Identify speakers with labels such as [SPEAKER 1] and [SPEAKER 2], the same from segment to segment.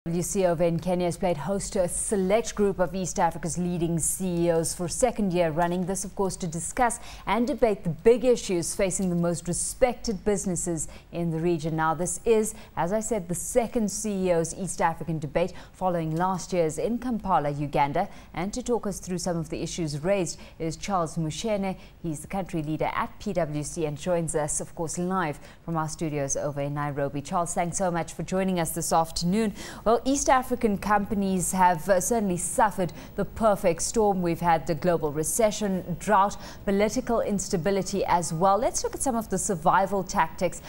[SPEAKER 1] PwC over in Kenya has played host to a select group of East Africa's leading CEOs for second year running. This, of course, to discuss and debate the big issues facing the most respected businesses in the region. Now, this is, as I said, the second CEOs East African debate following last year's in Kampala, Uganda. And to talk us through some of the issues raised is Charles Mushene. He's the country leader at PwC and joins us, of course, live from our studios over in Nairobi. Charles, thanks so much for joining us this afternoon. Well, East African companies have certainly suffered the perfect storm. We've had the global recession, drought, political instability as well. Let's look at some of the survival tactics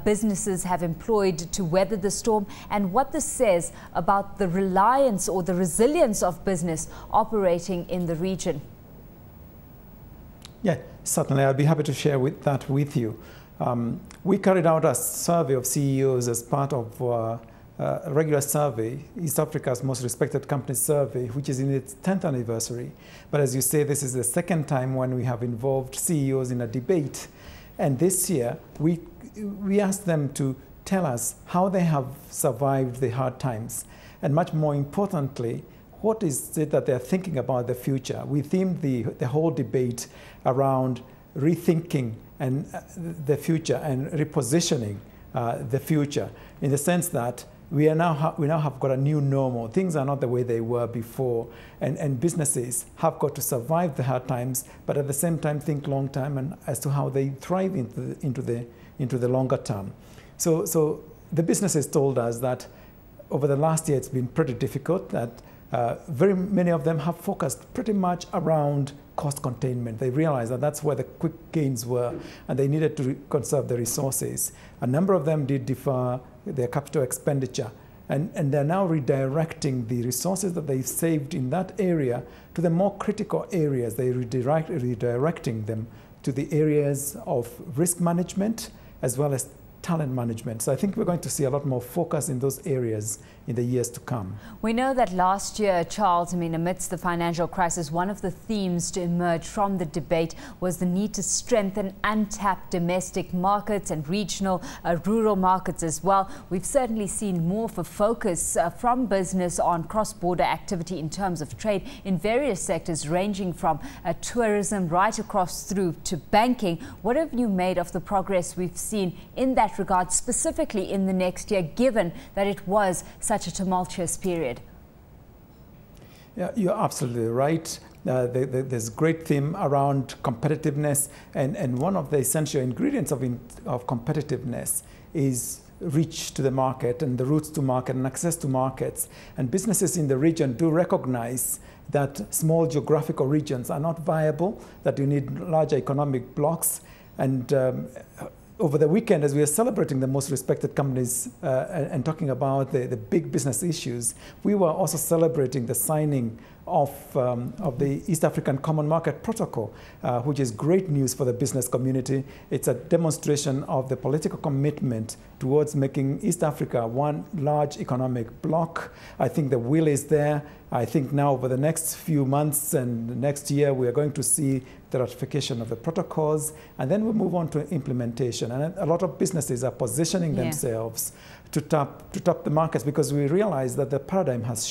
[SPEAKER 1] businesses have employed to weather the storm and what this says about the reliance or the resilience of business operating in the region.
[SPEAKER 2] Yeah, certainly. I'll be happy to share that with you. We carried out a survey of CEOs as part of a regular survey, East Africa's most respected companies survey, which is in its 10th anniversary. But as you say, this is the second time when we have involved CEOs in a debate. And this year, we asked them to tell us how they have survived the hard times. And much more importantly, what is it that they're thinking about the future? We themed the whole debate around rethinking and the future and repositioning the future, in the sense that we now have got a new normal. Things are not the way they were before, and businesses have got to survive the hard times, but at the same time think long term and as to how they thrive into the longer term. So the businesses told us that over the last year it's been pretty difficult. That very many of them have focused pretty much around cost containment. They realized that that's where the quick gains were, and they needed to conserve the resources. A number of them did defer their capital expenditure, and they're now redirecting the resources that they've saved in that area to the more critical areas. They're redirecting them to the areas of risk management as well as talent management. So I think we're going to see a lot more focus in those areas in the years to come.
[SPEAKER 1] We know that last year, Charles, amidst the financial crisis, one of the themes to emerge from the debate was the need to strengthen untapped domestic markets and regional, rural markets as well. We've certainly seen more of a focus from business on cross-border activity in terms of trade in various sectors, ranging from tourism right across through to banking. What have you made of the progress we've seen in that regard, specifically in the next year, given that it was such a tumultuous period?
[SPEAKER 2] Yeah, you're absolutely right. There's a great theme around competitiveness, and one of the essential ingredients of competitiveness is reach to the market and the routes to market and access to markets. And businesses in the region do recognize that small geographical regions are not viable, that you need larger economic blocks. And over the weekend, as we are celebrating the most respected companies and talking about the big business issues, we were also celebrating the signing of the East African Common Market Protocol, which is great news for the business community. It's a demonstration of the political commitment towards making East Africa one large economic bloc. I think the will is there. I think now over the next few months and the next year, we are going to see the ratification of the protocols, and then we move on to implementation. And a lot of businesses are positioning themselves to tap the markets, because we realize that the paradigm has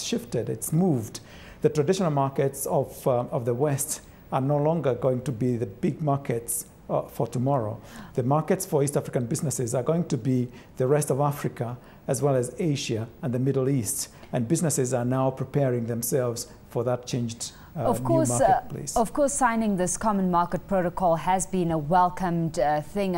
[SPEAKER 2] shifted. It's moved. The traditional markets of the West are no longer going to be the big markets for tomorrow. The markets for East African businesses are going to be the rest of Africa, as well as Asia and the Middle East. And businesses are now preparing themselves for that changed
[SPEAKER 1] Of course, signing this common market protocol has been a welcomed thing.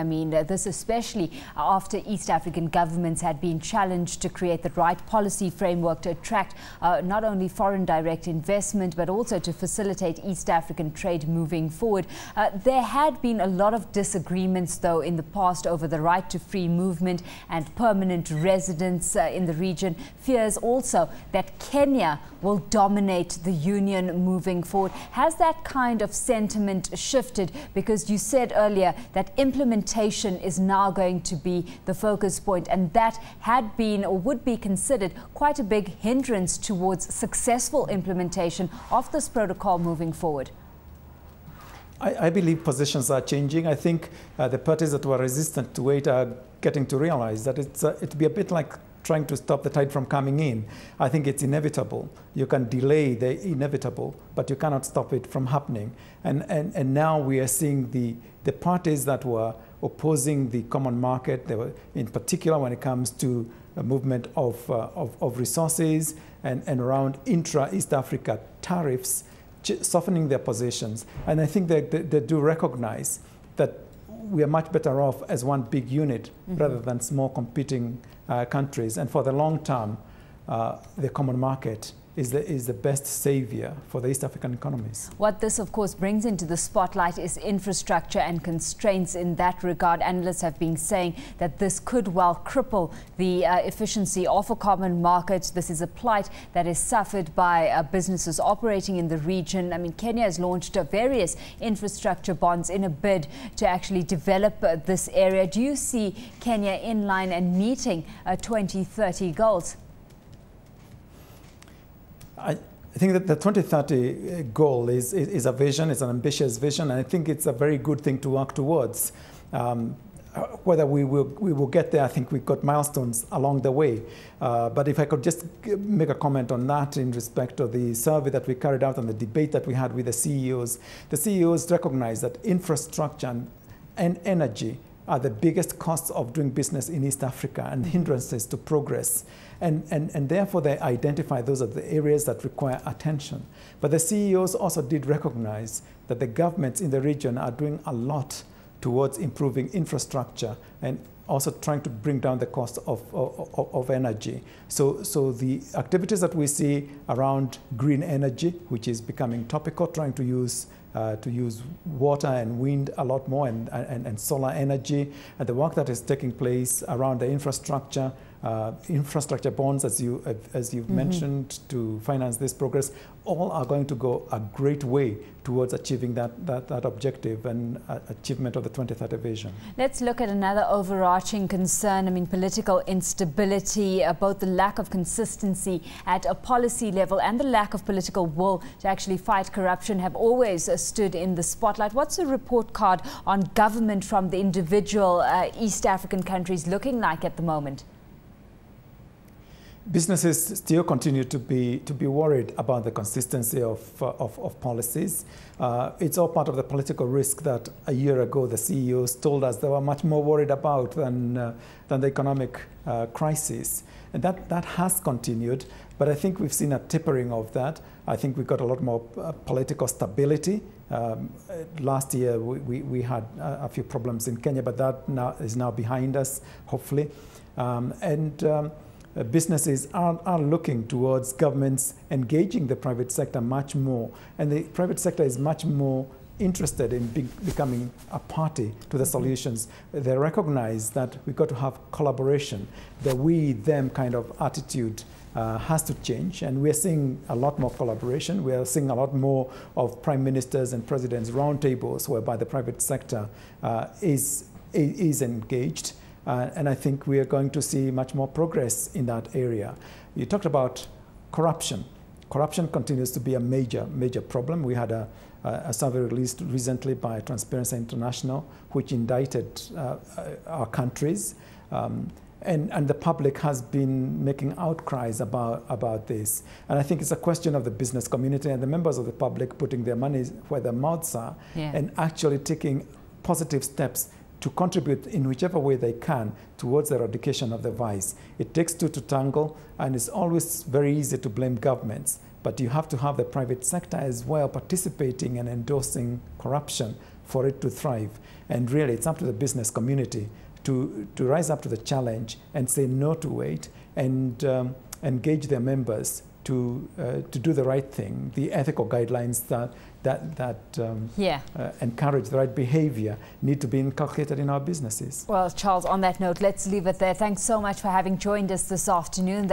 [SPEAKER 1] This especially after East African governments had been challenged to create the right policy framework to attract not only foreign direct investment, but also to facilitate East African trade moving forward. There had been a lot of disagreements, though, in the past over the right to free movement and permanent residence in the region. Fears also that Kenya will dominate the union moving forward. Has that kind of sentiment shifted? Because you said earlier that implementation is now going to be the focus point, and that had been or would be considered quite a big hindrance towards successful implementation of this protocol moving forward.
[SPEAKER 2] I believe positions are changing. I think the parties that were resistant to it are getting to realize that it'd be a bit like trying to stop the tide from coming in. I think it's inevitable. You can delay the inevitable, but you cannot stop it from happening. And now we are seeing the parties that were opposing the common market, they were, in particular when it comes to a movement of resources and around intra-East Africa tariffs, softening their positions. And I think they do recognize that we are much better off as one big unit rather than small competing countries. And for the long term, the common market is the best savior for the East African economies.
[SPEAKER 1] What this, of course, brings into the spotlight is infrastructure and constraints in that regard. Analysts have been saying that this could well cripple the efficiency of a common market. This is a plight that is suffered by businesses operating in the region. I mean, Kenya has launched various infrastructure bonds in a bid to actually develop this area. Do you see Kenya in line and meeting 2030 goals?
[SPEAKER 2] I think that the 2030 goal is a vision, it's an ambitious vision, and I think it's a very good thing to work towards. Whether we will get there, I think we've got milestones along the way. But if I could just make a comment on that in respect of the survey that we carried out and the debate that we had with the CEOs recognize that infrastructure and energy are the biggest costs of doing business in East Africa and hindrances to progress. And therefore they identify those are the areas that require attention. But the CEOs also did recognize that the governments in the region are doing a lot towards improving infrastructure and also trying to bring down the cost of energy. So the activities that we see around green energy, which is becoming topical, trying to use water and wind a lot more and solar energy, and the work that is taking place around the infrastructure bonds, as you've mentioned, to finance this progress, all are going to go a great way towards achieving that objective and achievement of the 2030 vision.
[SPEAKER 1] Let's look at another overarching concern. I mean, political instability, both the lack of consistency at a policy level and the lack of political will to actually fight corruption have always stood in the spotlight. What's the report card on government from the individual East African countries looking like at the moment?
[SPEAKER 2] Businesses still continue to be worried about the consistency of policies. It's all part of the political risk that a year ago the CEOs told us they were much more worried about than the economic crisis. And that has continued, but I think we've seen a tapering of that. I think we've got a lot more political stability. Last year we had a few problems in Kenya, but that is now behind us, hopefully. Businesses are looking towards governments engaging the private sector much more, and the private sector is much more interested in becoming a party to the solutions. They recognize that we've got to have collaboration. The we-them kind of attitude has to change, and we're seeing a lot more collaboration. We are seeing a lot more of prime ministers and presidents roundtables whereby the private sector is engaged. And I think we are going to see much more progress in that area. You talked about corruption. Corruption continues to be a major problem. We had a survey released recently by Transparency International, which indicted our countries. And the public has been making outcries about this. And I think it's a question of the business community and the members of the public putting their money where their mouths are, and actually taking positive steps to contribute in whichever way they can towards the eradication of the vice. It takes two to tangle, and it's always very easy to blame governments, but you have to have the private sector as well participating and endorsing corruption for it to thrive. And really, it's up to the business community to rise up to the challenge and say no to it, and engage their members to do the right thing. The ethical guidelines that encourage the right behavior need to be inculcated in our businesses.
[SPEAKER 1] Well, Charles, on that note, let's leave it there. Thanks so much for having joined us this afternoon.